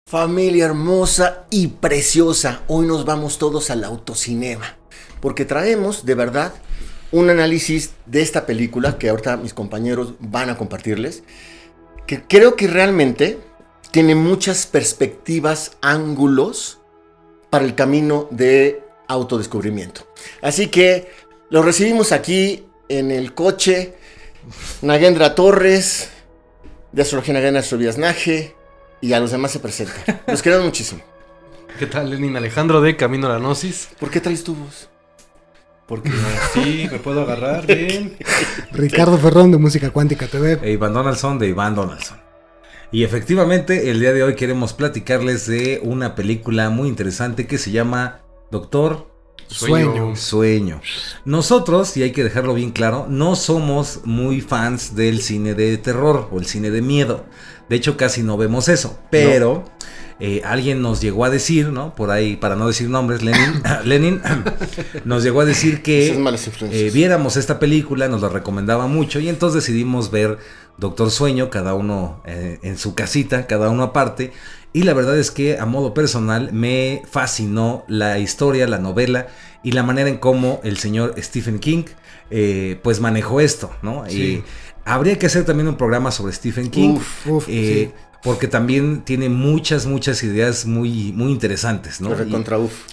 Familia hermosa y preciosa, hoy nos vamos todos al autocinema, porque traemos de verdad un análisis de esta película que ahorita mis compañeros van a compartirles, que creo que realmente tiene muchas perspectivas, ángulos para el camino de autodescubrimiento. Así que lo recibimos aquí en el coche, Nagendra Torres, de Astrología Nagendra Astroviasnaje, y a los demás se presentan. Los queremos muchísimo. ¿Qué tal, Lenin? Alejandro de Camino a la Gnosis. ¿Por qué traes tu voz? Porque así me puedo agarrar bien. Ricardo Ferrón de Música Cuántica TV. E Iván Donaldson de Iván Donaldson. Y efectivamente, el día de hoy queremos platicarles de una película muy interesante que se llama Doctor Sueño. Nosotros, y hay que dejarlo bien claro, no somos muy fans del cine de terror o el cine de miedo. De hecho, casi no vemos eso. Pero alguien nos llegó a decir, ¿no? Por ahí, para no decir nombres, Lenin nos llegó a decir que viéramos esta película, nos la recomendaba mucho. Y entonces decidimos ver Doctor Sueño, cada uno en su casita, cada uno aparte. Y la verdad es que a modo personal me fascinó la historia, la novela y la manera en cómo el señor Stephen King pues manejó esto, ¿no? Sí. Habría que hacer también un programa sobre Stephen King, sí. porque también tiene muchas ideas muy interesantes, ¿no?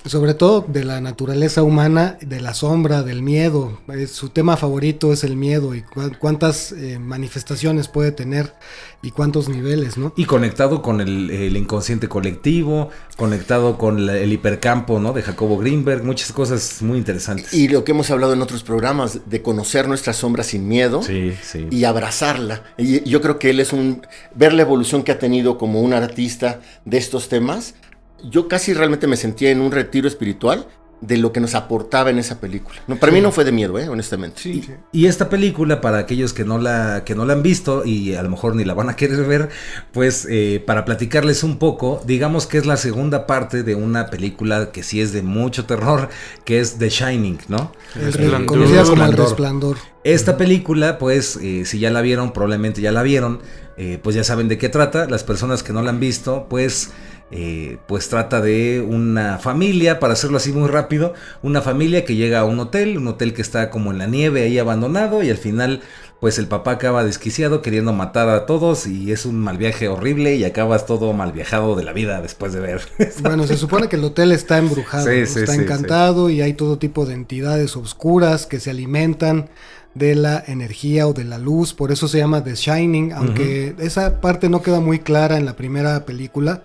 Sobre todo de la naturaleza humana, de la sombra, del miedo. Su tema favorito es el miedo y cuántas manifestaciones puede tener y cuántos niveles, ¿no? Y conectado con el inconsciente colectivo, conectado con el hipercampo, ¿no? De Jacobo Greenberg, muchas cosas muy interesantes. Y lo que hemos hablado en otros programas, de conocer nuestra sombra sin miedo y abrazarla. Y yo creo que él es ver la evolución que ha tenido como un artista de estos temas. Yo casi realmente me sentía en un retiro espiritual de lo que nos aportaba en esa película. No, para mí no fue de miedo, honestamente. Y esta película, para aquellos que no la han visto y a lo mejor ni la van a querer ver, pues para platicarles un poco, digamos que es la segunda parte de una película que sí es de mucho terror, que es The Shining, ¿no? Conocida como El Resplandor. Esta película, pues, si ya la vieron, probablemente ya la vieron, pues ya saben de qué trata. Las personas que no la han visto, pues trata de una familia, para hacerlo así muy rápido, una familia que llega a un hotel que está como en la nieve ahí abandonado, y al final pues el papá acaba desquiciado queriendo matar a todos y es un mal viaje horrible y acabas todo mal viajado de la vida después de ver. Bueno, se supone que el hotel está embrujado, está encantado y hay todo tipo de entidades oscuras que se alimentan de la energía o de la luz, por eso se llama The Shining, aunque esa parte no queda muy clara en la primera película.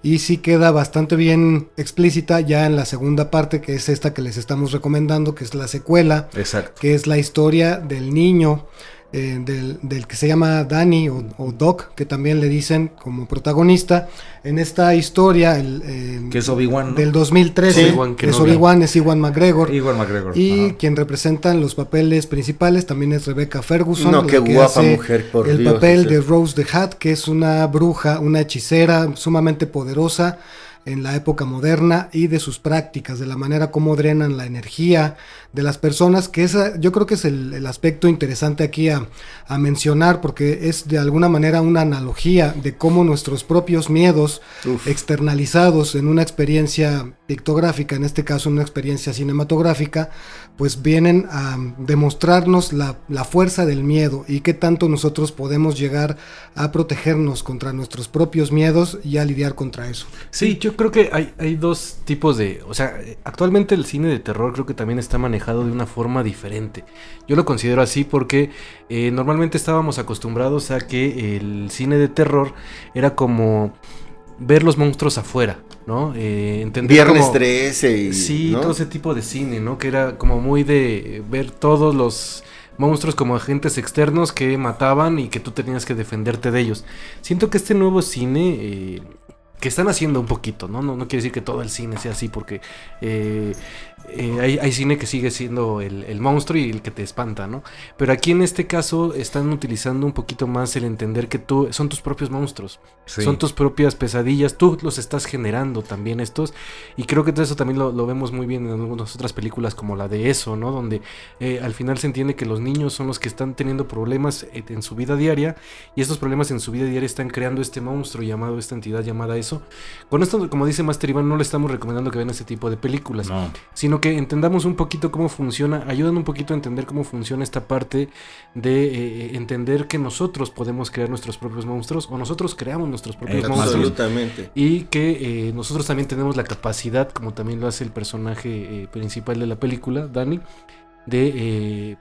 Y sí queda bastante bien explícita ya en la segunda parte, que es esta que les estamos recomendando, que es la secuela. Exacto. Que es la historia del niño, del que se llama Danny o Doc, que también le dicen como protagonista. En esta historia, que es Obi-Wan, ¿no? Del 2013, es Obi-Wan, es Ewan McGregor. Y quien representa en los papeles principales también es Rebecca Ferguson. No, qué guapa mujer, por el Dios. Papel de Rose the Hat, que es una bruja, una hechicera sumamente poderosa en la época moderna, y de sus prácticas, de la manera como drenan la energía de las personas, que yo creo que es el aspecto interesante aquí a mencionar, porque es de alguna manera una analogía de cómo nuestros propios miedos externalizados en una experiencia pictográfica, en este caso una experiencia cinematográfica, pues vienen a demostrarnos la fuerza del miedo y qué tanto nosotros podemos llegar a protegernos contra nuestros propios miedos y a lidiar contra eso. Sí, yo creo que hay dos tipos o sea, actualmente el cine de terror creo que también está manejado de una forma diferente. Yo lo considero así porque normalmente estábamos acostumbrados a que el cine de terror era como ver los monstruos afuera, ¿no? Entender Viernes 13 sí, ¿no? Todo ese tipo de cine, ¿no? Que era como muy de ver todos los monstruos como agentes externos que mataban y que tú tenías que defenderte de ellos. Siento que este nuevo cine que están haciendo un poquito, ¿no? No quiere decir que todo el cine sea así, porque hay cine que sigue siendo el monstruo y el que te espanta, ¿no? Pero aquí en este caso están utilizando un poquito más el entender que son tus propios monstruos, son tus propias pesadillas, tú los estás generando también estos, y creo que todo eso también lo vemos muy bien en algunas otras películas como la de Eso, ¿no? Donde al final se entiende que los niños son los que están teniendo problemas en su vida diaria, y estos problemas en su vida diaria están creando este monstruo esta entidad llamada Eso, eso. Con esto, como dice Master Iván, no le estamos recomendando que vean ese tipo de películas, sino que entendamos un poquito cómo funciona, ayudan un poquito a entender cómo funciona esta parte de entender que nosotros podemos crear nuestros propios monstruos, o nosotros creamos nuestros propios monstruos. Absolutamente. Y que nosotros también tenemos la capacidad, como también lo hace el personaje principal de la película, Danny, de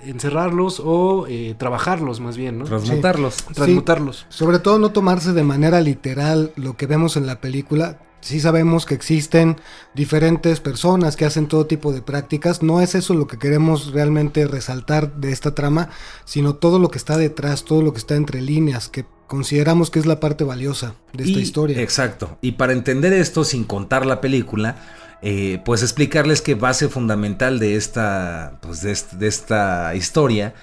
encerrarlos o trabajarlos más bien, ¿no? Transmutarlos. Sí. Transmutarlos. Sí. Sobre todo no tomarse de manera literal lo que vemos en la película. Sí sabemos que existen diferentes personas que hacen todo tipo de prácticas. No es eso lo que queremos realmente resaltar de esta trama, sino todo lo que está detrás, todo lo que está entre líneas, que consideramos que es la parte valiosa de esta historia. Exacto. Y para entender esto, sin contar la película, pues explicarles que base fundamental de esta, pues de esta historia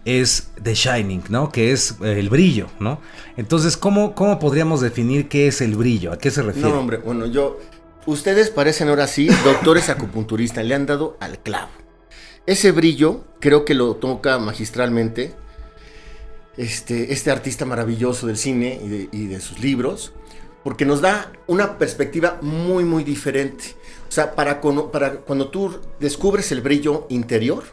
es The Shining, ¿no? Que es el brillo, ¿no? Entonces, ¿cómo podríamos definir qué es el brillo? ¿A qué se refiere? No, hombre, bueno, ustedes parecen ahora sí doctores acupunturistas, le han dado al clavo. Ese brillo creo que lo toca magistralmente este artista maravilloso del cine y de sus libros, porque nos da una perspectiva muy, muy diferente. O sea, para cuando tú descubres el brillo interior,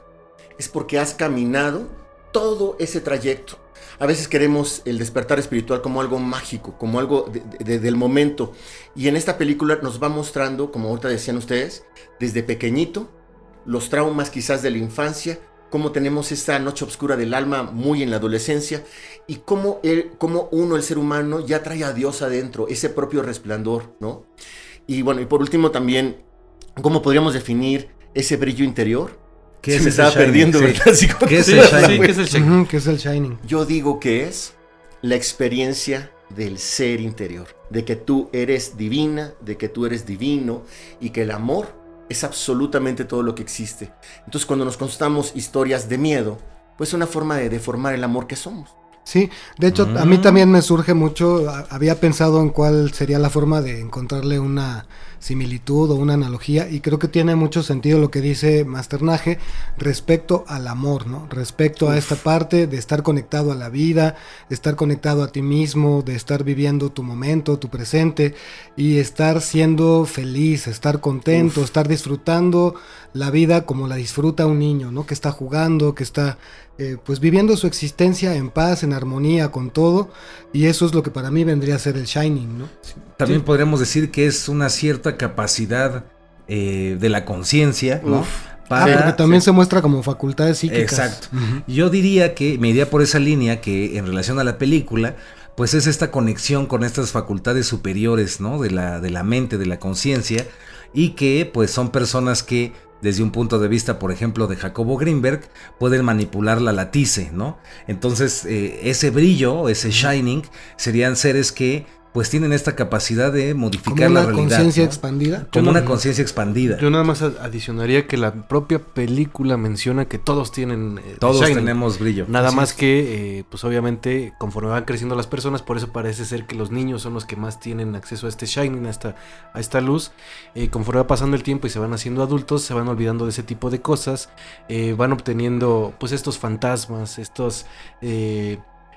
es porque has caminado todo ese trayecto. A veces queremos el despertar espiritual como algo mágico, como algo del momento. Y en esta película nos va mostrando, como ahorita decían ustedes, desde pequeñito, los traumas quizás de la infancia, cómo tenemos esta noche oscura del alma muy en la adolescencia, y cómo uno, el ser humano, ya trae a Dios adentro, ese propio resplandor, ¿no? Y bueno, y por último también, ¿cómo podríamos definir ese brillo interior? ¿Qué se me estaba perdiendo, sí. ¿verdad? Sí, ¿Qué es el Shining? ¿Qué es el Shining? ¿Qué es el Shining? Yo digo que es la experiencia del ser interior, de que tú eres divina, de que tú eres divino, y que el amor es absolutamente todo lo que existe. Entonces, cuando nos contamos historias de miedo, pues es una forma de deformar el amor que somos. Sí, de hecho a mí también me surge mucho, había pensado en cuál sería la forma de encontrarle una similitud o una analogía, y creo que tiene mucho sentido lo que dice Masternaje respecto al amor, ¿no? Respecto a esta parte de estar conectado a la vida, de estar conectado a ti mismo, de estar viviendo tu momento, tu presente, y estar siendo feliz, estar contento, estar disfrutando la vida como la disfruta un niño, ¿no? Que está jugando, que está pues viviendo su existencia en paz, en armonía con todo, y eso es lo que para mí vendría a ser el Shining, ¿no? También podríamos decir que es una cierta capacidad de la conciencia, ¿no? Porque también se muestra como facultades psíquicas. Exacto. Yo diría que me iría por esa línea, que en relación a la película, pues es esta conexión con estas facultades superiores, ¿no? De la mente, de la conciencia, y que pues son personas que desde un punto de vista, por ejemplo, de Jacobo Greenberg, pueden manipular la latice, ¿no? Entonces, ese brillo, ese Shining, serían seres que pues tienen esta capacidad de modificar la realidad. ¿Como una conciencia expandida? Como una conciencia expandida. Yo nada más adicionaría que la propia película menciona que todos tienen todos Shining. Tenemos brillo. Nada más que, pues obviamente, conforme van creciendo las personas, por eso parece ser que los niños son los que más tienen acceso a este Shining, a esta luz. Conforme va pasando el tiempo y se van haciendo adultos, se van olvidando de ese tipo de cosas, van obteniendo pues estos fantasmas, estos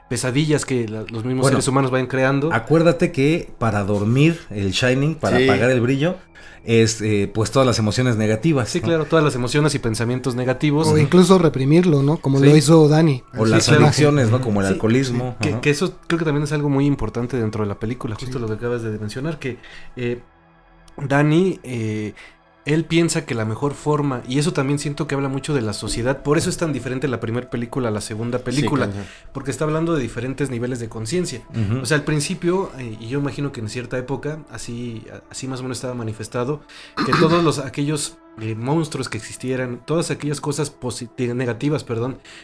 pesadillas que los mismos seres humanos van creando. Acuérdate que para dormir el Shining, para apagar el brillo, es pues todas las emociones negativas. Sí, ¿no? claro, todas las emociones y pensamientos negativos. O incluso reprimirlo, ¿no? Como lo hizo Danny. O las adicciones, ¿no? Como el alcoholismo. Que eso creo que también es algo muy importante dentro de la película, justo lo que acabas de mencionar, que Danny, él piensa que la mejor forma, y eso también siento que habla mucho de la sociedad, por eso es tan diferente la primera película a la segunda película, porque está hablando de diferentes niveles de conciencia. O sea, al principio, y yo imagino que en cierta época, así más o menos estaba manifestado, que todos aquellos monstruos que existieran, todas aquellas cosas negativas,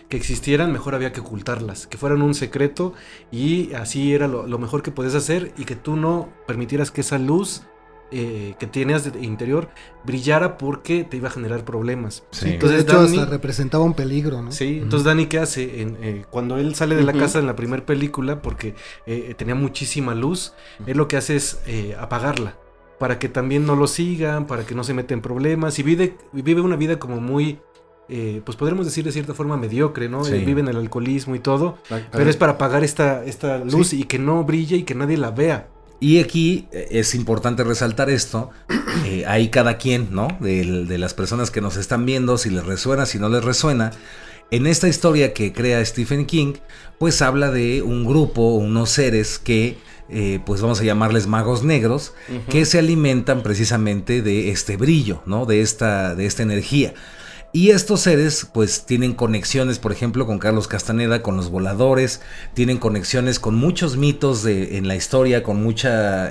que existieran, mejor había que ocultarlas, que fueran un secreto, y así era lo mejor que podías hacer, y que tú no permitieras que esa luz que tenías de interior brillara, porque te iba a generar problemas. Sí. Entonces, de hecho, hasta representaba un peligro, ¿no? Sí, entonces Danny, ¿qué hace? Cuando él sale de la casa en la primera película, porque tenía muchísima luz, él lo que hace es apagarla, para que también no lo sigan, para que no se meta en problemas, y vive una vida como muy... pues podríamos decir de cierta forma mediocre, ¿no? Sí. Vive en el alcoholismo y todo, pero es para apagar esta luz y que no brille y que nadie la vea. Y aquí es importante resaltar esto, ahí cada quien, ¿no? De las personas que nos están viendo, si les resuena, si no les resuena. En esta historia que crea Stephen King, pues habla de un grupo, unos seres que, pues vamos a llamarles magos negros, que se alimentan precisamente de este brillo, ¿no? De esta energía. Y estos seres pues tienen conexiones, por ejemplo, con Carlos Castaneda, con los voladores, tienen conexiones con muchos mitos en la historia, con mucha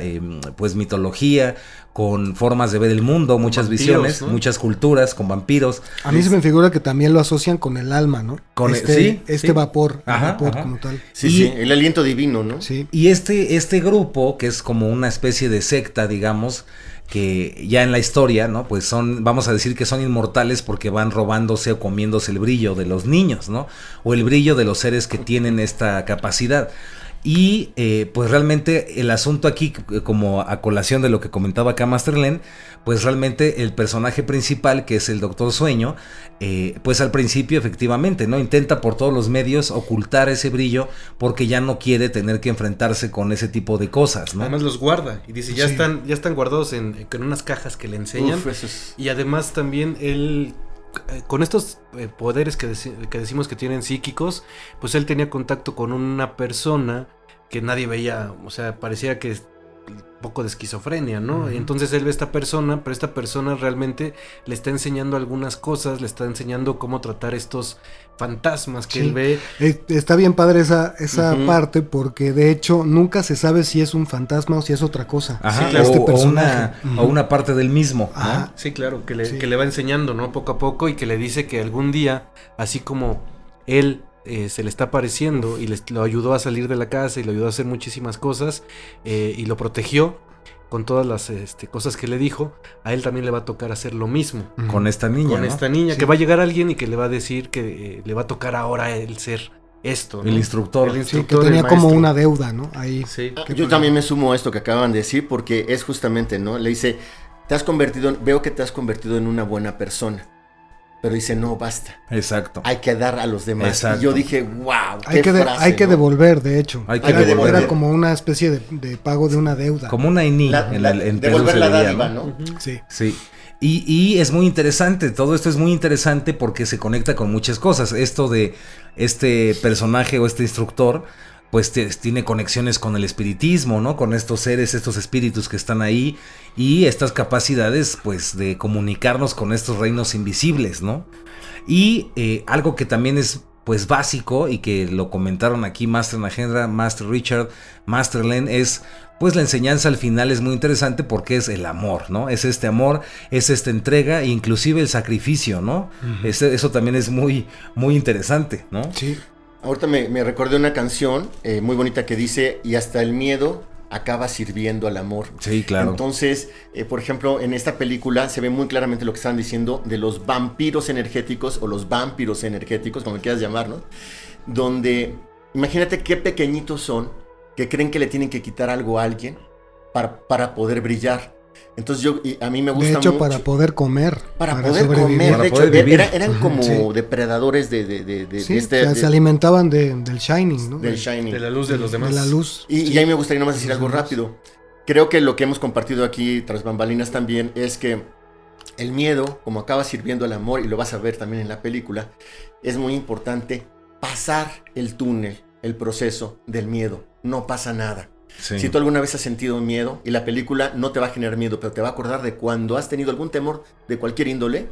pues mitología, con formas de ver el mundo, muchas vampiros, visiones, ¿no? Muchas culturas, con vampiros. A mí se me figura que también lo asocian con el alma, ¿no? Con sí. Vapor, ajá, vapor ajá. Como tal. Sí, el aliento divino, ¿no? Sí. Y este grupo, que es como una especie de secta, digamos, que ya en la historia, ¿no? Pues vamos a decir que son inmortales porque van robándose o comiéndose el brillo de los niños, ¿no? O el brillo de los seres que tienen esta capacidad. Y pues realmente el asunto aquí, como a colación de lo que comentaba acá Master Len, pues realmente el personaje principal, que es el Doctor Sueño, pues al principio efectivamente, ¿no? Intenta por todos los medios ocultar ese brillo porque ya no quiere tener que enfrentarse con ese tipo de cosas, ¿no? Además los guarda y dice, ya están guardados en unas cajas que le enseñan. Y además también él, con estos poderes que decimos que tienen psíquicos, pues él tenía contacto con una persona que nadie veía, o sea, parecía que un poco de esquizofrenia, ¿no? Entonces él ve a esta persona, pero esta persona realmente le está enseñando algunas cosas, le está enseñando cómo tratar estos fantasmas que él ve. Está bien padre esa parte, porque de hecho nunca se sabe si es un fantasma o si es otra cosa. Ajá, sí, claro. O una parte del mismo, ¿no? Ajá. Sí, claro, que le va enseñando, ¿no? Poco a poco, y que le dice que algún día, así como él se le está apareciendo y lo ayudó a salir de la casa y lo ayudó a hacer muchísimas cosas, y lo protegió con todas las cosas que le dijo, a él también le va a tocar hacer lo mismo. Con esta niña, Con ¿no? esta niña, que va a llegar alguien y que le va a decir que le va a tocar ahora a él ser esto, ¿no? El instructor. Sí, que tenía como una deuda, ¿no? Ahí. Sí. Yo también me sumo a esto que acaban de decir, porque es justamente, ¿no? Le dice, veo que te has convertido en una buena persona. Pero dice, no, basta. Exacto. Hay que dar a los demás. Exacto. Y yo dije, wow, hay que devolver, de hecho. Hay que devolver. Era como una especie de pago de una deuda. Como una INI. Devolver la dádiva, ¿no? Sí. Y es muy interesante, todo esto es muy interesante porque se conecta con muchas cosas. Esto de este personaje o este instructor, pues tiene conexiones con el espiritismo, ¿no? Con estos seres, estos espíritus que están ahí, y estas capacidades, pues, de comunicarnos con estos reinos invisibles, ¿no? Y algo que también es, pues, básico, y que lo comentaron aquí Master Nagendra, Master Richard, Master Len, es, pues, la enseñanza al final es muy interesante porque es el amor, ¿no? Es este amor, es esta entrega, e inclusive el sacrificio, ¿no? Eso también es muy, muy interesante, ¿no? Sí. Ahorita me recordé una canción muy bonita que dice, y hasta el miedo acaba sirviendo al amor. Sí, claro. Entonces, por ejemplo, en esta película se ve muy claramente lo que estaban diciendo de los vampiros energéticos, o los vampiros energéticos, como quieras llamar, ¿no? Donde, imagínate qué pequeñitos son, que creen que le tienen que quitar algo a alguien para poder brillar. Entonces a mí me gusta mucho. De hecho, para poder comer. Para poder sobrevivir. comer, para de poder hecho, vivir. eran como depredadores se alimentaban del Shining, ¿no? Del Shining. De la luz de los demás. De la luz. Y a mí me gustaría nomás decir algo rápido. Creo que lo que hemos compartido aquí tras bambalinas también es que el miedo, como acaba sirviendo al amor, y lo vas a ver también en la película, es muy importante pasar el túnel, el proceso del miedo. No pasa nada. Sí. Si tú alguna vez has sentido miedo y la película no te va a generar miedo, pero te va a acordar de cuando has tenido algún temor de cualquier índole,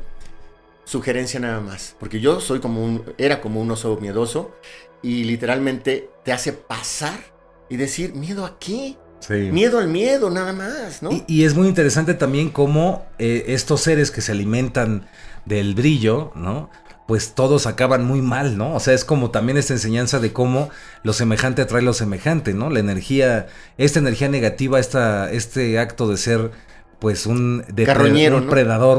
sugerencia nada más. Porque yo era como un oso miedoso, y literalmente te hace pasar y decir, ¿miedo a qué? Sí. Miedo al miedo, nada más, ¿no? Y es muy interesante también cómo estos seres que se alimentan del brillo, ¿no? Pues todos acaban muy mal, ¿no? O sea, es como también esta enseñanza de cómo lo semejante atrae lo semejante, ¿no? La energía, esta energía negativa, este acto de ser, pues, un Carroñero, ¿no?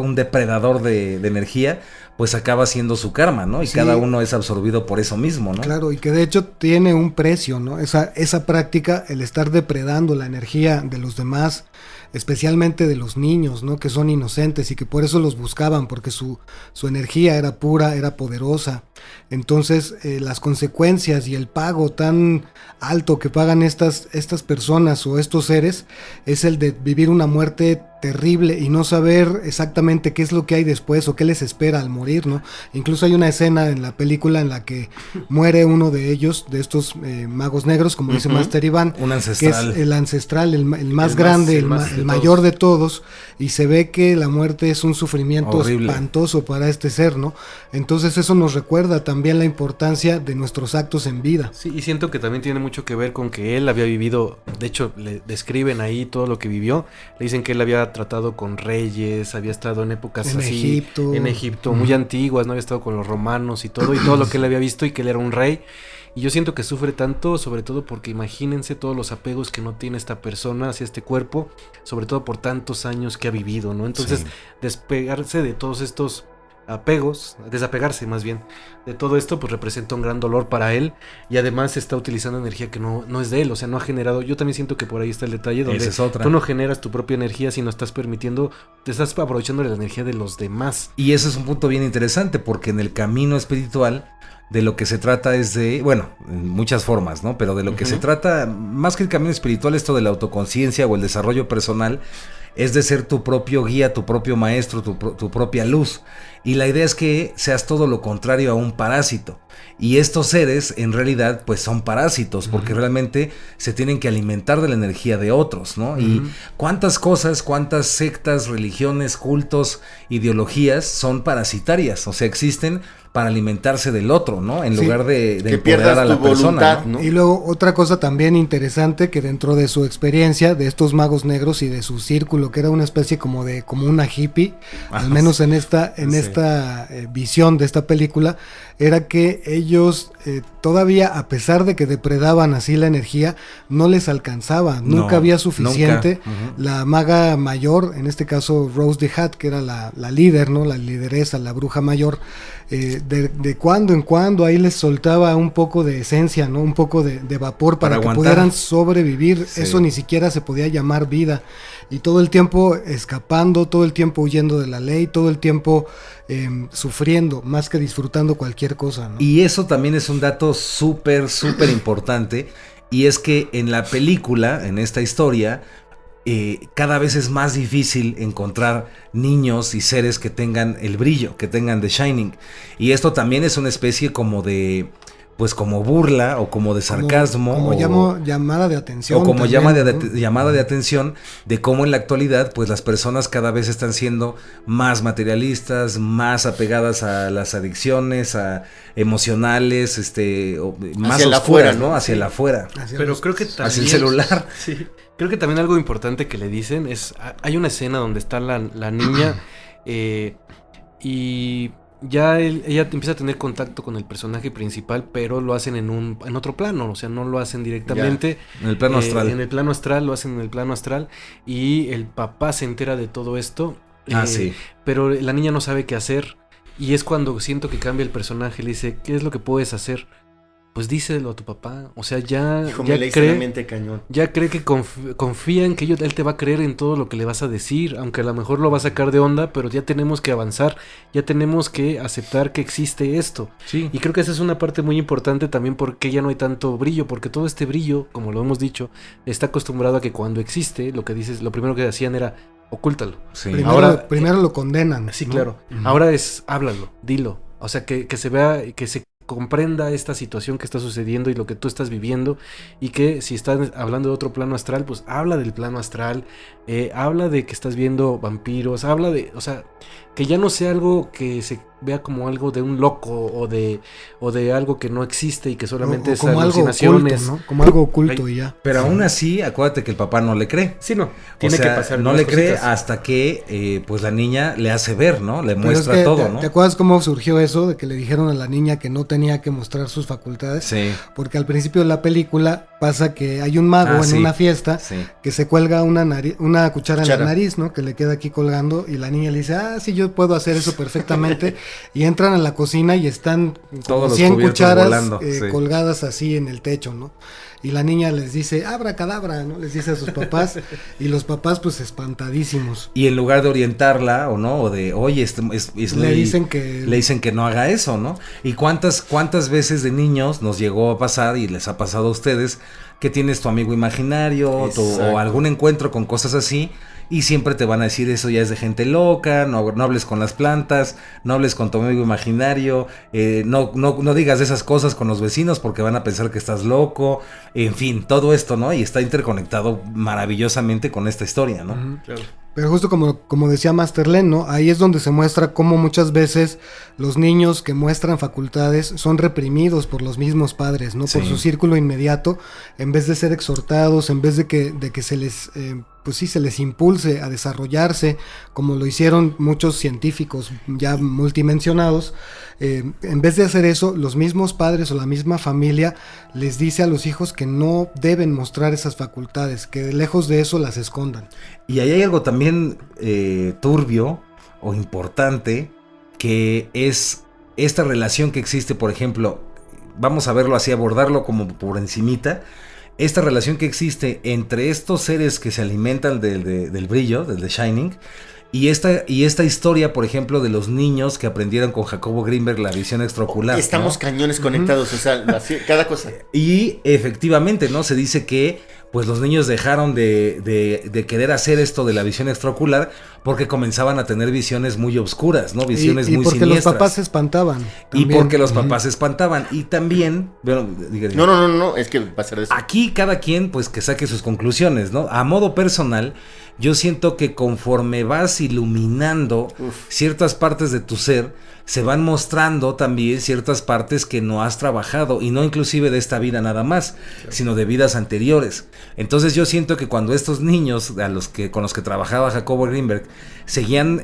un depredador de energía, pues acaba siendo su karma, ¿no? Y Sí. cada uno es absorbido por eso mismo, ¿no? Claro, y que de hecho tiene un precio, ¿no? Esa práctica, el estar depredando la energía de los demás, especialmente de los niños, ¿no? Que son inocentes y que por eso los buscaban, porque su energía era pura, era poderosa. Entonces, las consecuencias y el pago tan alto que pagan estas personas o estos seres es el de vivir una muerte terrible y no saber exactamente qué es lo que hay después o qué les espera al morir, ¿no? Incluso hay una escena en la película en la que muere uno de ellos, de estos magos negros, como dice Master Iván, Un ancestral. que es el ancestral, el más grande, el mayor de todos, y se ve que la muerte es un sufrimiento horrible, espantoso para este ser, ¿no? Entonces eso nos recuerda también la importancia de nuestros actos en vida. Sí, y siento que también tiene mucho que ver con que él había vivido, de hecho le describen ahí todo lo que vivió, le dicen que él había tratado con reyes, había estado en épocas En así, Egipto. en Egipto, muy antiguas, no había estado con los romanos y todo lo que él había visto y que él era un rey. Y yo siento que sufre tanto, sobre todo porque imagínense todos los apegos que no tiene esta persona hacia este cuerpo, sobre todo por tantos años que ha vivido, ¿no? Entonces, Sí. despegarse de todos estos apegos, desapegarse más bien de todo esto, pues representa un gran dolor para él, y además está utilizando energía que no es de él, o sea, no ha generado. Yo también siento que por ahí está el detalle donde Esa es otra. tú no generas tu propia energía, sino estás permitiendo, te estás aprovechando de la energía de los demás. Y ese es un punto bien interesante, porque en el camino espiritual de lo que se trata es de, bueno, en muchas formas, ¿no? Pero de lo que se trata, más que el camino espiritual, esto de la autoconciencia o el desarrollo personal, es de ser tu propio guía, tu propio maestro, tu propia luz. Y la idea es que seas todo lo contrario a un parásito. Y estos seres, en realidad, pues son parásitos, porque realmente se tienen que alimentar de la energía de otros, ¿no? Y cuántas cosas, cuántas sectas, religiones, cultos, ideologías son parasitarias, o sea, existen para alimentarse del otro, ¿no? En Sí, lugar de que empoderar pierdas a la tu persona, voluntad, ¿no? ¿no? Y luego otra cosa también interesante, que dentro de su experiencia de estos magos negros y de su círculo, que era una especie como una hippie, al menos en esta visión de esta película, era que ellos todavía, a pesar de que depredaban así la energía, no les alcanzaba, nunca había suficiente. Nunca. La maga mayor, en este caso Rose the Hat, que era la líder, ¿no? La lideresa, la bruja mayor, de cuando en cuando ahí les soltaba un poco de esencia, ¿no? Un poco de vapor para que aguantar. pudieran sobrevivir. Sí. Eso ni siquiera se podía llamar vida. Y todo el tiempo escapando, todo el tiempo huyendo de la ley, todo el tiempo sufriendo, más que disfrutando cualquier cosa, ¿no? Y eso también es un dato súper importante, y es que en la película, en esta historia, cada vez es más difícil encontrar niños y seres que tengan el brillo, que tengan The Shining. Y esto también es una especie como de, pues como burla o como de sarcasmo. Como llamada de atención. O como también, llamada de atención de cómo en la actualidad pues las personas cada vez están siendo más materialistas, más apegadas a las adicciones, a emocionales, más hacia el oscuras, afuera, ¿no? ¿no? Hacia el afuera, Pero creo que también... hacia el celular. Sí, creo que también algo importante que le dicen es, hay una escena donde está la niña y ya ella empieza a tener contacto con el personaje principal, pero lo hacen en otro plano, o sea, no lo hacen directamente. En el plano astral. En el plano astral, lo hacen en el plano astral, y el papá se entera de todo esto. Sí. Pero la niña no sabe qué hacer, y es cuando siento que cambia el personaje, le dice, ¿qué es lo que puedes hacer? Pues díselo a tu papá, o sea, ya Cañón. ya cree que confía en que él te va a creer en todo lo que le vas a decir, aunque a lo mejor lo va a sacar de onda, pero ya tenemos que avanzar, ya tenemos que aceptar que existe esto. Sí. Y creo que esa es una parte muy importante también, porque ya no hay tanto brillo, porque todo este brillo, como lo hemos dicho, está acostumbrado a que cuando existe, lo que dices, lo primero que hacían era ocúltalo. Sí. Primero lo condenan. Sí, ¿no? claro. Ahora es háblalo, dilo. O sea, que se vea, que se comprenda esta situación que está sucediendo y lo que tú estás viviendo, y que si estás hablando de otro plano astral, pues habla del plano astral, habla de que estás viendo vampiros, habla de, o sea, que ya no sea algo que se vea como algo de un loco o de algo que no existe y que solamente O es como algo alucinaciones. oculto, ¿no? Como algo oculto y ya. Pero aún así, acuérdate que el papá no le cree. Sí, no, O tiene sea, que pasar no unas le cree cositas. hasta que pues la niña le hace ver, ¿no? Le Pero muestra es que, todo, ¿te ¿no? acuerdas cómo surgió eso? De que le dijeron a la niña que no tenía que mostrar sus facultades. Sí. Porque al principio de la película pasa que hay un mago en una fiesta que se cuelga una cuchara en la nariz, ¿no? Que le queda aquí colgando y la niña le dice, sí, yo puedo hacer eso perfectamente. Y entran a la cocina y están como 100 cucharas volando, colgadas así en el techo, ¿no? Y la niña les dice, abracadabra, ¿no? Les dice a sus papás, y los papás pues espantadísimos. Y en lugar de orientarla, o no, o de, oye, le dicen que no haga eso, ¿no? Y cuántas veces de niños nos llegó a pasar, y les ha pasado a ustedes, que tienes tu amigo imaginario, o algún encuentro con cosas así, y siempre te van a decir, eso ya es de gente loca, no hables con las plantas, no hables con tu amigo imaginario, no digas esas cosas con los vecinos porque van a pensar que estás loco, en fin, todo esto, ¿no? Y está interconectado maravillosamente con esta historia, ¿no? Uh-huh. Claro. Pero justo como decía Masterlen, ¿no? Ahí es donde se muestra cómo muchas veces los niños que muestran facultades son reprimidos por los mismos padres, ¿no? Por su círculo inmediato, en vez de ser exhortados, en vez de que se les, se les impulse a desarrollarse, como lo hicieron muchos científicos ya multimensionados. En vez de hacer eso, los mismos padres o la misma familia les dice a los hijos que no deben mostrar esas facultades, que lejos de eso las escondan. Y ahí hay algo también turbio o importante, que es esta relación que existe, por ejemplo, vamos a verlo así, abordarlo como por encimita, esta relación que existe entre estos seres que se alimentan del brillo, del The Shining, y esta historia, por ejemplo, de los niños que aprendieron con Jacobo Greenberg la visión extraocular. Estamos, ¿no? Cañones conectados, o sea, cada cosa. Y efectivamente, ¿no? Se dice que pues los niños dejaron de querer hacer esto de la visión extraocular porque comenzaban a tener visiones muy oscuras, ¿no? Visiones muy siniestras. Y porque los papás se espantaban. También. Y porque los papás se espantaban. Y también, bueno, No, es que va a ser eso. Aquí cada quien, pues, que saque sus conclusiones, ¿no? A modo personal, yo siento que conforme vas iluminando ciertas partes de tu ser, se van mostrando también ciertas partes que no has trabajado, y no inclusive de esta vida nada más, sino de vidas anteriores. Entonces yo siento que cuando estos niños con los que trabajaba Jacobo Greenberg seguían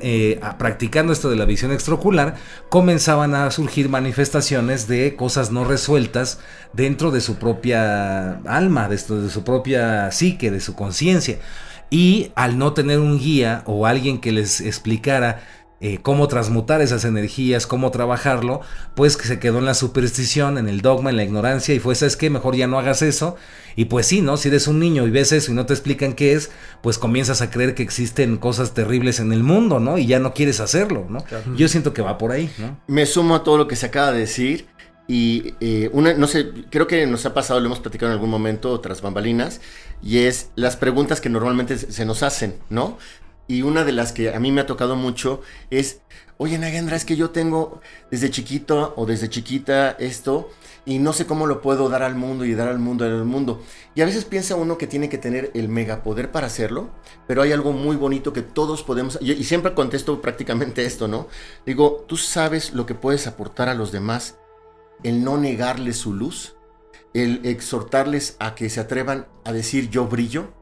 practicando esto de la visión extraocular, comenzaban a surgir manifestaciones de cosas no resueltas dentro de su propia alma, de su propia psique, de su conciencia. Y al no tener un guía o alguien que les explicara cómo transmutar esas energías, cómo trabajarlo, pues que se quedó en la superstición, en el dogma, en la ignorancia, y fue, ¿sabes qué? Mejor ya no hagas eso. Y pues sí, ¿no? Si eres un niño y ves eso y no te explican qué es, pues comienzas a creer que existen cosas terribles en el mundo, ¿no? Y ya no quieres hacerlo, ¿no? Claro. Yo siento que va por ahí, ¿no? Me sumo a todo lo que se acaba de decir. Y no sé, creo que nos ha pasado, lo hemos platicado en algún momento tras bambalinas, y es las preguntas que normalmente se nos hacen, ¿no? Y una de las que a mí me ha tocado mucho es, oye, Nagendra, es que yo tengo desde chiquito o desde chiquita esto, y no sé cómo lo puedo dar al mundo y dar al mundo, al mundo. Y a veces piensa uno que tiene que tener el megapoder para hacerlo, pero hay algo muy bonito que todos podemos, y siempre contesto prácticamente esto, ¿no? Digo, ¿tú sabes lo que puedes aportar a los demás? El no negarles su luz, el exhortarles a que se atrevan a decir yo brillo.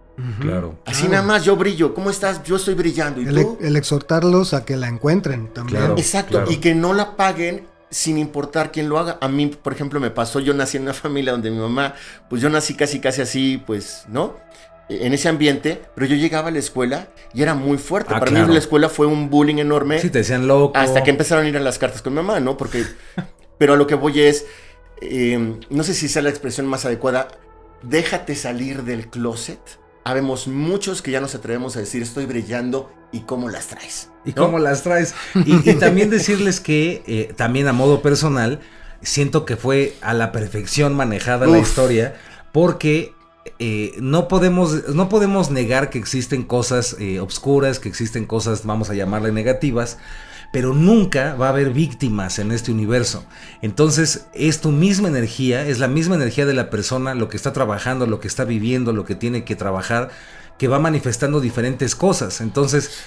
Claro. Así nada más, yo brillo. ¿Cómo estás? Yo estoy brillando. ¿Y tú? El exhortarlos a que la encuentren también. Claro, exacto. Claro. Y que no la paguen sin importar quién lo haga. A mí, por ejemplo, me pasó, yo nací en una familia donde mi mamá, pues yo nací casi así, pues, ¿no? En ese ambiente, pero yo llegaba a la escuela y era muy fuerte. Para mí la escuela fue un bullying enorme. Sí, te decían loco. Hasta que empezaron a ir a las cartas con mi mamá, ¿no? Porque, pero a lo que voy es, no sé si sea la expresión más adecuada, déjate salir del closet. Habemos muchos que ya nos atrevemos a decir estoy brillando y cómo las traes, ¿no? Y cómo las traes. Y también decirles que también a modo personal siento que fue a la perfección manejada la historia, porque no podemos negar que existen cosas obscuras, que existen cosas, vamos a llamarle negativas, pero nunca va a haber víctimas en este universo. Entonces es tu misma energía, es la misma energía de la persona, lo que está trabajando, lo que está viviendo, lo que tiene que trabajar, que va manifestando diferentes cosas. Entonces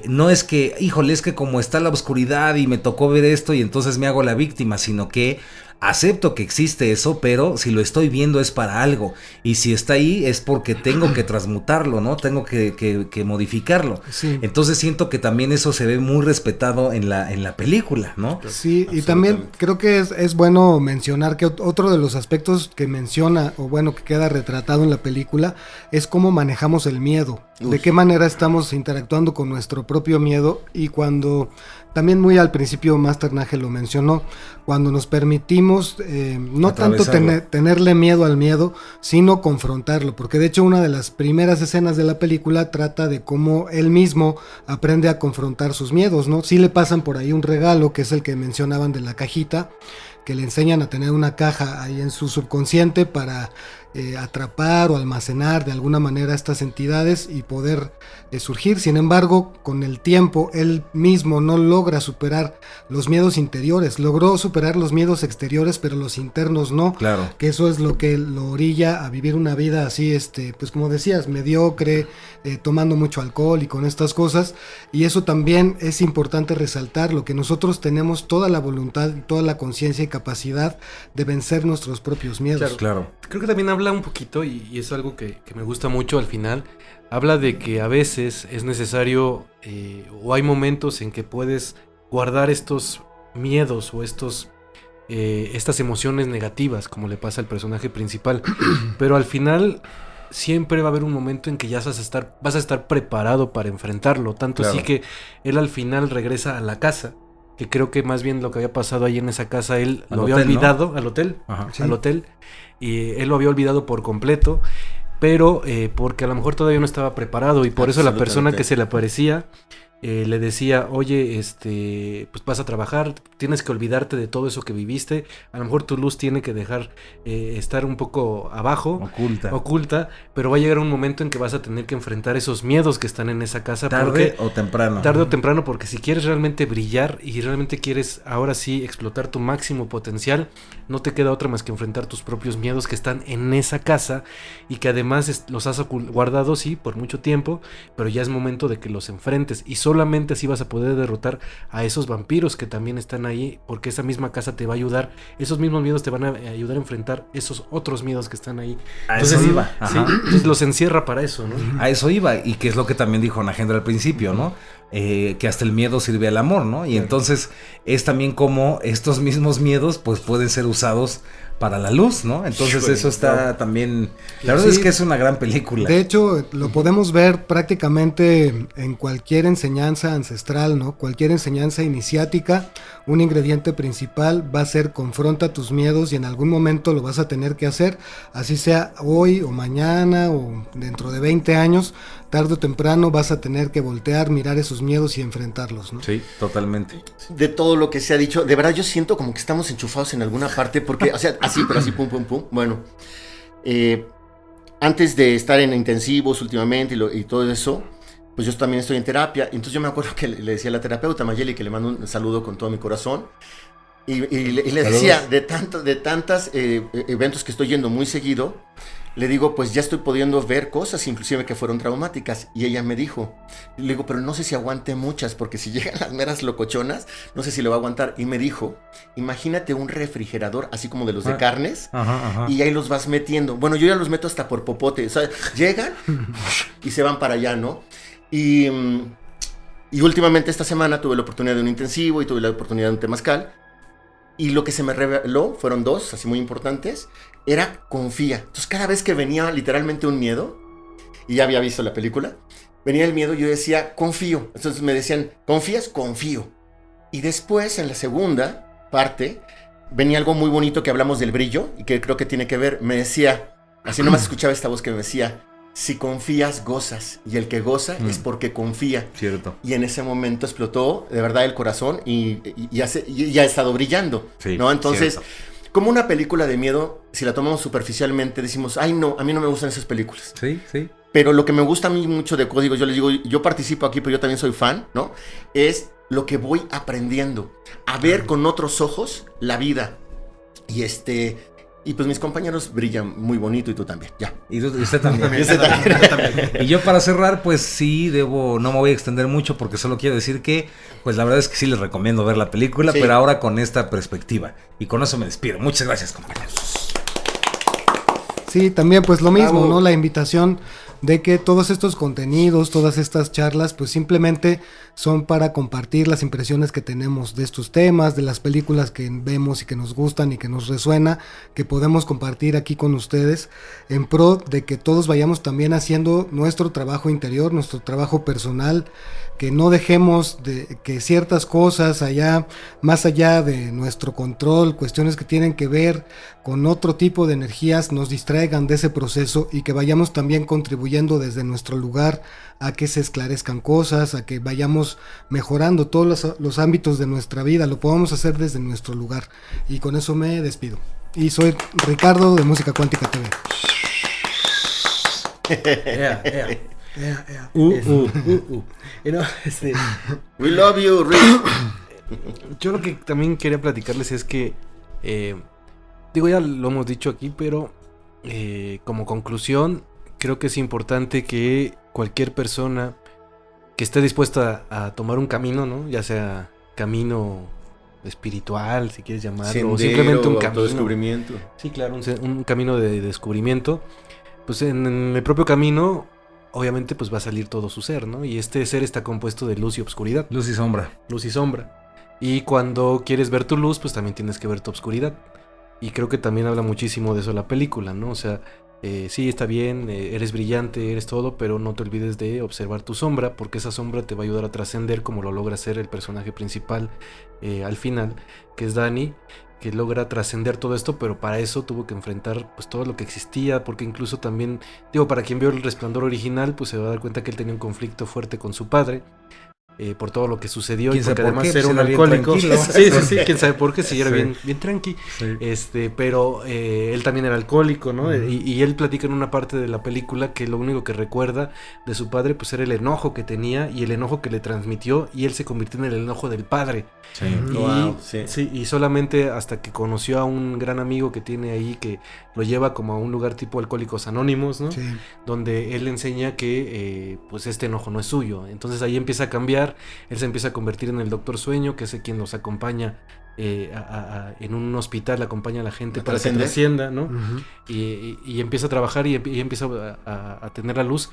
no es que, híjole, es que como está la oscuridad y me tocó ver esto y entonces me hago la víctima, sino que acepto que existe eso, pero si lo estoy viendo es para algo. Y si está ahí es porque tengo que transmutarlo, ¿no? Tengo que modificarlo. Sí. Entonces siento que también eso se ve muy respetado en la película, ¿no? Sí, y también creo que es bueno mencionar que otro de los aspectos que menciona, o bueno, que queda retratado en la película, es cómo manejamos el miedo. De qué manera estamos interactuando con nuestro propio miedo, y cuando, también muy al principio Master Nagel lo mencionó, cuando nos permitimos no tanto tenerle miedo al miedo, sino confrontarlo, porque de hecho una de las primeras escenas de la película trata de cómo él mismo aprende a confrontar sus miedos, ¿no? Sí le pasan por ahí un regalo, que es el que mencionaban de la cajita, que le enseñan a tener una caja ahí en su subconsciente para atrapar o almacenar de alguna manera estas entidades y poder surgir. Sin embargo, con el tiempo él mismo no logra superar los miedos interiores, logró superar los miedos exteriores, pero los internos no. Claro. Que eso es lo que lo orilla a vivir una vida así, pues como decías, mediocre, tomando mucho alcohol y con estas cosas. Y eso también es importante resaltarlo, que nosotros tenemos toda la voluntad, toda la conciencia y capacidad de vencer nuestros propios miedos. Claro. Creo que también habla un poquito, y es algo que me gusta mucho al final, habla de que a veces es necesario, o hay momentos en que puedes guardar estos miedos o estas emociones negativas, como le pasa al personaje principal, pero al final siempre va a haber un momento en que ya vas a estar preparado para enfrentarlo, tanto así que él al final regresa a la casa, que creo que más bien lo que había pasado ahí en esa casa, él lo había olvidado, ¿no? Al hotel, sí. Al hotel, y él lo había olvidado por completo, pero porque a lo mejor todavía no estaba preparado, y por eso la persona que se le aparecía le decía, oye, pues vas a trabajar, tienes que olvidarte de todo eso que viviste, a lo mejor tu luz tiene que dejar estar un poco abajo, oculta, pero va a llegar un momento en que vas a tener que enfrentar esos miedos que están en esa casa. Tarde o temprano, porque si quieres realmente brillar y realmente quieres ahora sí explotar tu máximo potencial, no te queda otra más que enfrentar tus propios miedos que están en esa casa, y que además los has guardado, sí, por mucho tiempo, pero ya es momento de que los enfrentes, y solamente así vas a poder derrotar a esos vampiros que también están ahí, porque esa misma casa te va a ayudar, esos mismos miedos te van a ayudar a enfrentar esos otros miedos que están ahí. Entonces, eso iba. Sí, entonces los encierra para eso, ¿no? A eso iba, y que es lo que también dijo Nagendra al principio, ¿no? Que hasta el miedo sirve al amor, ¿no? Y entonces es también como estos mismos miedos pues pueden ser usados para la luz, ¿no? Entonces eso está también... La verdad es que es una gran película. De hecho, lo podemos ver prácticamente en cualquier enseñanza ancestral, ¿no? Cualquier enseñanza iniciática, un ingrediente principal va a ser confronta tus miedos, y en algún momento lo vas a tener que hacer, así sea hoy o mañana o dentro de 20 años, tarde o temprano vas a tener que voltear, mirar esos miedos y enfrentarlos, ¿no? Sí, totalmente. De todo lo que se ha dicho, de verdad yo siento como que estamos enchufados en alguna parte, porque, o sea, así, pero así, pum, pum, pum. Bueno, antes de estar en intensivos últimamente y todo eso, pues yo también estoy en terapia. Entonces yo me acuerdo que le decía a la terapeuta Mayeli, que le mando un saludo con todo mi corazón, y le decía, de tantos eventos que estoy yendo muy seguido, le digo, pues ya estoy pudiendo ver cosas, inclusive que fueron traumáticas. Y ella me dijo, le digo, pero no sé si aguante muchas, porque si llegan las meras locochonas, no sé si lo va a aguantar. Y me dijo, imagínate un refrigerador, así como de los de carnes, y ahí los vas metiendo. Bueno, yo ya los meto hasta por popote, o sea, llegan y se van para allá, ¿no? Y últimamente esta semana tuve la oportunidad de un intensivo y tuve la oportunidad de un temazcal. Y lo que se me reveló, fueron dos, así muy importantes, era confía. Entonces cada vez que venía literalmente un miedo, y ya había visto la película, venía el miedo, yo decía, confío. Entonces me decían, ¿confías? Confío. Y después, en la segunda parte, venía algo muy bonito que hablamos del brillo, y que creo que tiene que ver, me decía, así nomás escuchaba esta voz que me decía, si confías, gozas, y el que goza es porque confía. Cierto. Y en ese momento explotó de verdad el corazón y ya ha estado brillando, sí, ¿no? Entonces, cierto. Como una película de miedo, si la tomamos superficialmente, decimos, ay no, a mí no me gustan esas películas. Sí, sí. Pero lo que me gusta a mí mucho de Código, yo les digo, yo participo aquí, pero yo también soy fan, ¿no? Es lo que voy aprendiendo, a ver con otros ojos la vida. Y pues mis compañeros brillan muy bonito y tú también, ya. Y usted también. Y usted también. Y yo para cerrar, pues sí, no me voy a extender mucho porque solo quiero decir que, pues la verdad es que sí les recomiendo ver la película, sí, pero ahora con esta perspectiva. Y con eso me despido. Muchas gracias, compañeros. Sí, también pues lo mismo, ¿no? La invitación de que todos estos contenidos, todas estas charlas, pues simplemente son para compartir las impresiones que tenemos de estos temas, de las películas que vemos y que nos gustan y que nos resuena, que podemos compartir aquí con ustedes, en pro de que todos vayamos también haciendo nuestro trabajo interior, nuestro trabajo personal, que no dejemos de que ciertas cosas más allá de nuestro control, cuestiones que tienen que ver con otro tipo de energías, nos distraigan de ese proceso y que vayamos también contribuyendo desde nuestro lugar a que se esclarezcan cosas, a que vayamos mejorando todos los ámbitos de nuestra vida, lo podamos hacer desde nuestro lugar. Y con eso me despido. Y soy Ricardo de Música Cuántica TV. We love you, Rich. Yo lo que también quería platicarles es que, ya lo hemos dicho aquí, pero como conclusión, creo que es importante que cualquier persona que esté dispuesta a tomar un camino, ¿no? Ya sea camino espiritual, si quieres llamarlo, Sendero, o simplemente un camino. Descubrimiento. Sí, claro, un camino de descubrimiento. Pues en el propio camino, obviamente, pues va a salir todo su ser, ¿no? Y este ser está compuesto de luz y obscuridad. Luz y sombra. Luz y sombra. Y cuando quieres ver tu luz, pues también tienes que ver tu obscuridad. Y creo que también habla muchísimo de eso la película, ¿no? O sea, sí, está bien, eres brillante, eres todo, pero no te olvides de observar tu sombra, porque esa sombra te va a ayudar a trascender, como lo logra hacer el personaje principal al final, que es Dani, que logra trascender todo esto, pero para eso tuvo que enfrentar pues todo lo que existía, porque incluso también, para quien vio El Resplandor original, pues se va a dar cuenta que él tenía un conflicto fuerte con su padre, por todo lo que sucedió, y porque además era un alcohólico. Sí, quién sabe por qué, si era bien tranqui. Sí. Pero él también era alcohólico, ¿no? Uh-huh. Y él platica en una parte de la película que lo único que recuerda de su padre pues era el enojo que tenía y el enojo que le transmitió, y él se convirtió en el enojo del padre. Sí. Y solamente hasta que conoció a un gran amigo que tiene ahí, que lo lleva como a un lugar tipo Alcohólicos Anónimos, ¿no? Sí. Donde él le enseña que pues este enojo no es suyo. Entonces ahí empieza a cambiar. Él se empieza a convertir en el Doctor Sueño, que es quien los acompaña en un hospital, acompaña a la gente para que trascienda, ¿no? Uh-huh. Y empieza a trabajar y empieza a tener la luz.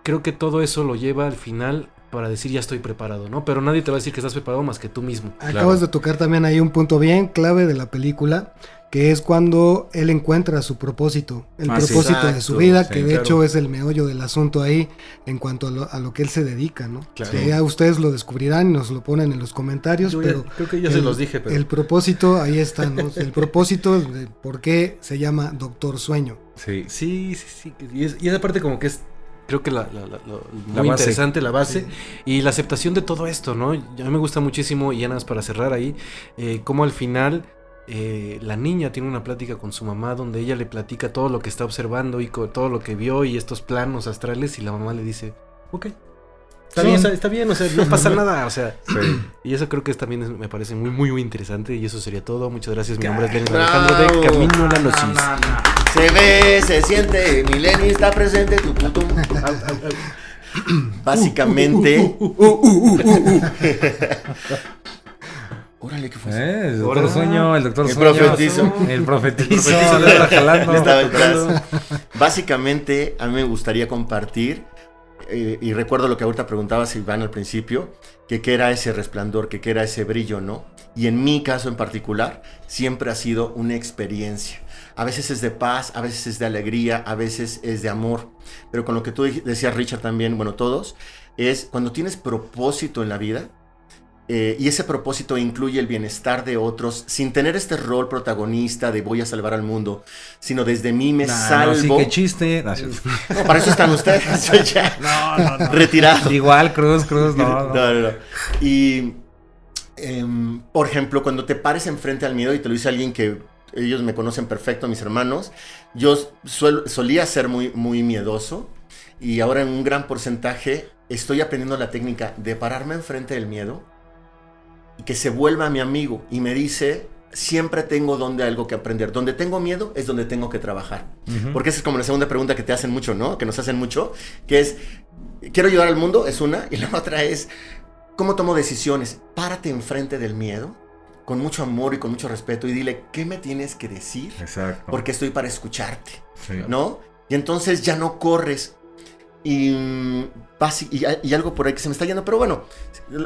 Creo que todo eso lo lleva al final para decir ya estoy preparado, ¿no? Pero nadie te va a decir que estás preparado más que tú mismo. Acabas de tocar también ahí un punto bien clave de la película, que es cuando él encuentra su propósito, propósito de su vida, que de hecho es el meollo del asunto ahí en cuanto a lo que él se dedica, ¿no? Claro. Que ya ustedes lo descubrirán y nos lo ponen en los comentarios, pero creo que ya se los dije, pero... El propósito, ahí está, ¿no? El propósito de por qué se llama Doctor Sueño. Sí. Y esa parte como que es, creo que la muy interesante, la base, y la aceptación de todo esto, ¿no? A mí me gusta muchísimo, y ya nada más para cerrar ahí, cómo al final... la niña tiene una plática con su mamá donde ella le platica todo lo que está observando y todo lo que vio y estos planos astrales, y la mamá le dice, ok, está bien, o sea, no pasa nada, o sea, y eso creo que también me parece muy, muy, muy interesante, y eso sería todo. Muchas gracias, mi nombre es Lenin Alejandro de Camino a la Gnosis. Se ve, se siente, mi Lenin está presente, tu puto. Básicamente... Órale, ¿qué fue eso? El Doctor Sueño, el Doctor Sueño. El profetizo. Estaba detrás. Básicamente, a mí me gustaría compartir, y recuerdo lo que ahorita preguntabas, Iván, al principio, que qué era ese resplandor, que qué era ese brillo, ¿no? Y en mi caso en particular, siempre ha sido una experiencia. A veces es de paz, a veces es de alegría, a veces es de amor. Pero con lo que tú decías, Richard, también, bueno, todos, es cuando tienes propósito en la vida, y ese propósito incluye el bienestar de otros, sin tener este rol protagonista de voy a salvar al mundo, sino desde mí me salvo. No, sí, qué chiste. No, para eso están ustedes. Soy ya no. Retirado. Igual, Cruz, no. Y, por ejemplo, cuando te pares enfrente al miedo, y te lo dice alguien que ellos me conocen perfecto, mis hermanos, yo solía ser muy, muy miedoso, y ahora en un gran porcentaje estoy aprendiendo la técnica de pararme enfrente del miedo, y que se vuelva mi amigo y me dice, siempre tengo algo que aprender. Donde tengo miedo es donde tengo que trabajar. Porque esa es como la segunda pregunta que te hacen mucho, ¿no? Que nos hacen mucho, que es, ¿quiero ayudar al mundo? Es una. Y la otra es, ¿cómo tomo decisiones? Párate enfrente del miedo, con mucho amor y con mucho respeto, y dile, ¿qué me tienes que decir? Exacto. Porque estoy para escucharte, Sí. ¿no? Y entonces ya no corres. Y algo por ahí que se me está yendo, pero bueno,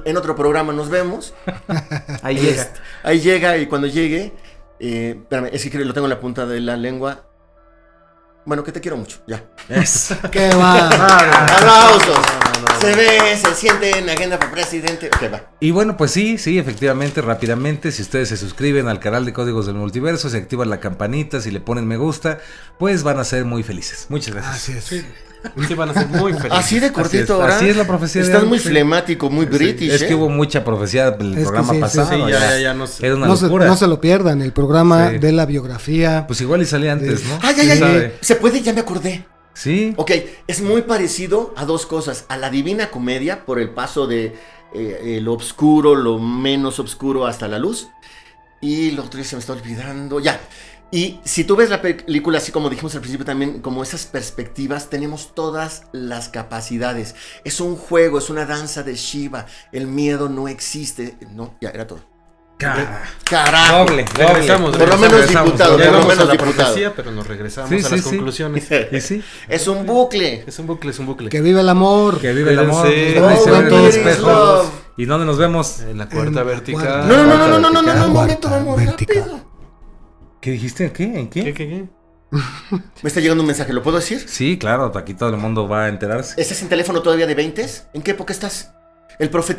en otro programa nos vemos. Ahí llega. Ahí llega, y cuando llegue, espérame, es que lo tengo en la punta de la lengua. Bueno, que te quiero mucho, ya. ¿Qué va? Aplausos. Se ve, se siente en Agenda para Presidente. Ok, va. Y bueno, pues sí, efectivamente, rápidamente, si ustedes se suscriben al canal de Códigos del Multiverso, se activan la campanita, si le ponen me gusta, pues van a ser muy felices. Muchas gracias. Así es. Sí, van a ser muy felices. Así de cortito ahora. Así es la profecía de Estás hoy, muy sí. flemático, muy british. Es que hubo mucha profecía en el Es que programa sí, pasado. sí, ya no sé. Era una No se, locura. no se lo pierdan, el programa Sí. de la biografía. Pues igual y salía antes, ¿no? Ay, ¿Quién sabe? ¿Se puede? Ya me acordé. Sí. Ok, es muy parecido a dos cosas. A la Divina Comedia, por el paso de lo oscuro, lo menos oscuro hasta la luz. Y lo otro ya se me está olvidando. Ya. Y si tú ves la película, así como dijimos al principio también, como esas perspectivas, tenemos todas las capacidades. Es un juego, es una danza de Shiva. El miedo no existe. No, ya, era todo. ¡Carajo! Doble. Regresamos. Por lo menos regresamos. diputado, Ya por lo vamos a menos la diputado. profecía, pero nos regresamos Sí, a las sí. conclusiones. Y sí. Es un bucle. Es un bucle, es un bucle. Que vive el amor. Que vive el amor. Cuídense. Nos Oh, ven en el what is espejo. love? ¿Y dónde nos vemos? En la cuarta En la vertical. cuarta. No, un momento, Cuarta vamos vertical. rápido. ¿Qué dijiste? ¿Qué? ¿En qué? ¿Qué? Me está llegando un mensaje, ¿lo puedo decir? Sí, claro, aquí todo el mundo va a enterarse. ¿Estás en teléfono todavía de 20? ¿En qué época estás? El profeta